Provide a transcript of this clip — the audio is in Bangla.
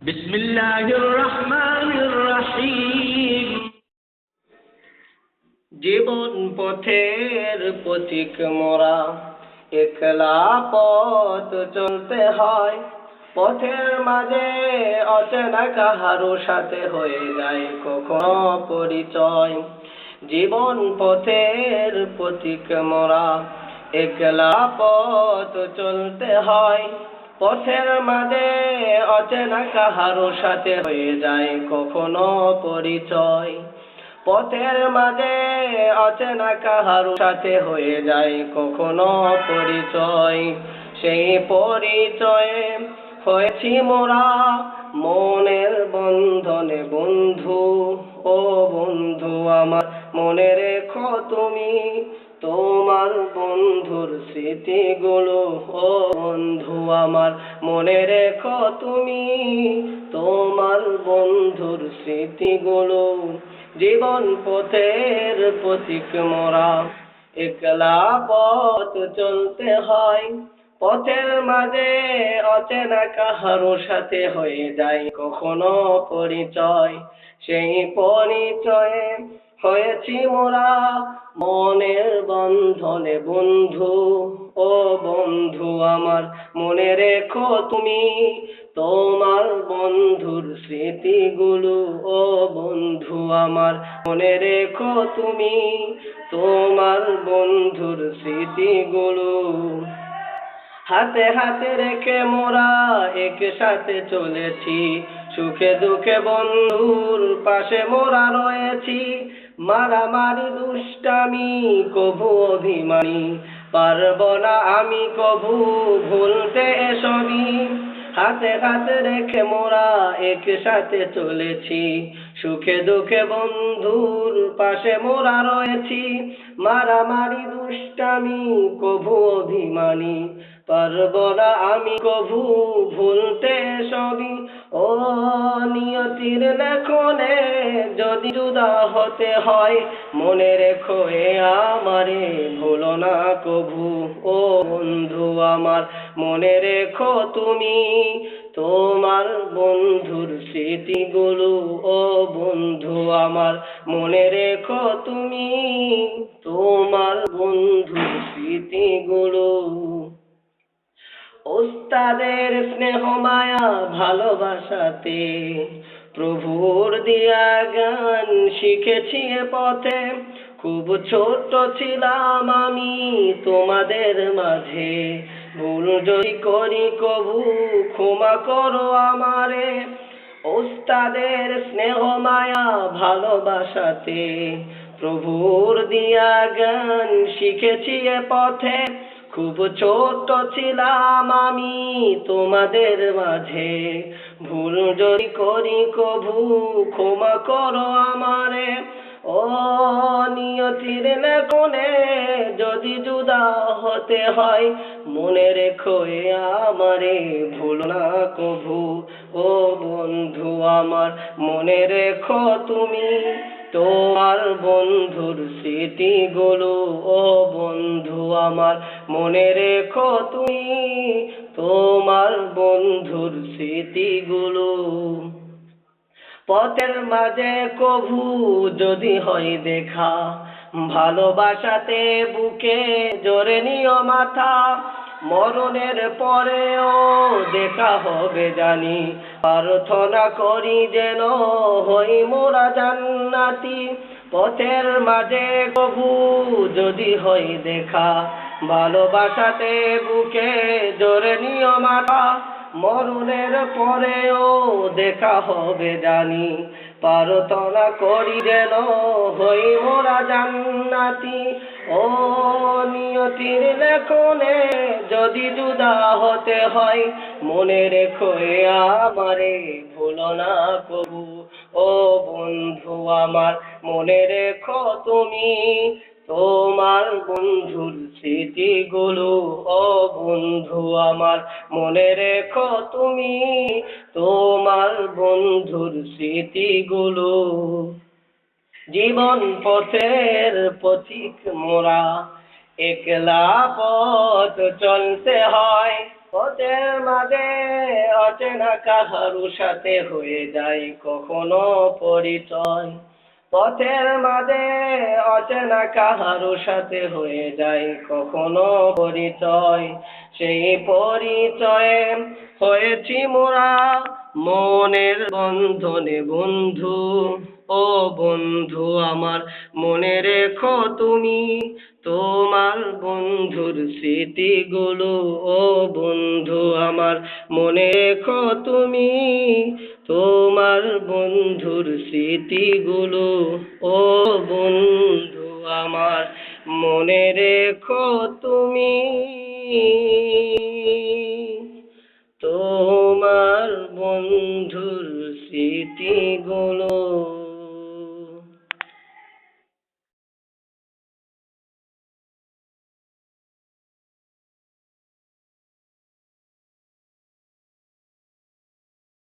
বিসমিল্লাহির রহমানির রহিম। জীবন পথের পথিক মোরা, একলা পথ চলতে হয়। পথের মাঝে অচেনা কাহারো সাথে হয়ে যায় কখনো পরিচয়। জীবন পথের পথিক মোরা, একলা পথ চলতে হয়। পথের মাঝে অচেনা কাহারো সাথে হয়ে যায় কখনো পরিচয়। পথের মাঝে অচেনা কাহারো সাথে হয়ে যায় কখনো পরিচয়। সেই পরিচয়ে হয়েছি মোরা মনের বন্ধনে বন্ধু। ও বন্ধু আমার, মনে রেখো তুমি তোমার বন্ধুর স্মৃতিগুলো। ও বন্ধু আমার, মনে রেখো তুমি তোমার বন্ধুর স্মৃতিগুলো। জীবন পথের পথিক মোরা, একলা পথ চলতে হয়। পথের মাঝে অচেনা কাহারো সাথে হয়ে যায় কখনো পরিচয়। সেই পরিচয়ে হয়েছি মোরা মনের বন্ধনে বন্ধু। ও বন্ধু আমার, মনে রেখো তুমি তোমার বন্ধুর স্মৃতিগুলো। ও বন্ধু আমার, মনে রেখো তুমি তোমার বন্ধুর স্মৃতিগুলো। হাতে হাতে রেখে মোরা একসাথে চলেছি, সুখে দুঃখে বন্ধুর পাশে মোরা রয়েছি। মারামারি দুষ্টামি কভু অভিমানী, পারব না আমি কভু ভুলতে এসবই। হাতে হাতে রেখে মোরা একসাথে চলেছি, সুখে দুঃখে বন্ধুর পাশে মোরা রয়েছি। মারামারি দুষ্টামি কভু অভিমানী, পারব না আমি কভু ভুলতে সবই। ও নিয়তির লেখনে যদি জুদা হতে হয়, মনে রেখো এ আমারে ভুলো না কভু। ও বন্ধু আমার, মনে রেখো তুমি তোমার বন্ধুর স্মৃতিগুলো। ও বন্ধু আমার, মনে রেখো তুমি তোমার বন্ধুর স্মৃতিগুলো। ওস্তাদের স্নেহ মায়া ভালোবাসাতে প্রভুর দিয়া গান শিখেছি এ পথে। খুব ছোট ছিলাম আমি তোমাদের মাঝে, ভুল যদি করি কভু ক্ষমা করো আমারে। ওস্তাদের স্নেহ মায়া ভালোবাসাতে প্রভুর দিয়া গান শিখেছি এ পথে। খুব ছোট ছিলাম আমি তোমাদের মাঝে, ভুল যদি করি কভু ক্ষমা করো আমারে। ও নিয়তির লেখনে যদি জুদা হতে হয়, মনে রেখো এ আমারে ভুলো না কভু। ও বন্ধু আমার, মনে রেখো তুমি তোমার বন্ধুর স্মৃতিগুলো। ও বন্ধু আমার, মনে রেখো তুমি তোমার বন্ধুর স্মৃতিগুলো। পথের মাঝে কভু যদি হয় দেখা, ভালোবাসাতে বুকে জোরে নিও মাথা। মরণের পরেও দেখা হবে জানি, প্রার্থনা করি যেন হই মোরা জান্নাতি। পথের মাঝে কভু যদি হয় দেখা, ভালোবাসাতে বুকে জোরে নিও মাথা। মরণের পরেও দেখা হবে জানি, প্রার্থনা করি যেন হই মোরা জান্নাতি। ও নিয়তির লেখনে যদি জুদা হতে হয়, মনে রেখো এ আমারে ভুলো না কভু। ও বন্ধু আমার, মনে রেখো তুমি তোমার বন্ধুর স্মৃতিগুলো। ও বন্ধু আমার, মনে রেখো তুমি তোমার বন্ধুর স্মৃতিগুলো। জীবন পথের পথিক মোরা, একলা পথ চলতে হয়। পথের মাঝে অচেনা কাহারু সাথে হয়ে যায় কখনো পরিচয়। পথের মাঝে অচেনা কাহারু সাথে হয়ে যায় কখনো পরিচয়। সেই পরিচয়ে হয়েছি মোরা মনের বন্ধনে বন্ধু। ও বন্ধু আমার মনে রেখো তুমি তোমার বন্ধুর স্মৃতিগুলো। ও বন্ধু আমার মনে রেখো তুমি তোমার বন্ধুর স্মৃতিগুলো। ও বন্ধু আমার মনে রেখো তুমি তোমার বন্ধুর স্মৃতিগুলো।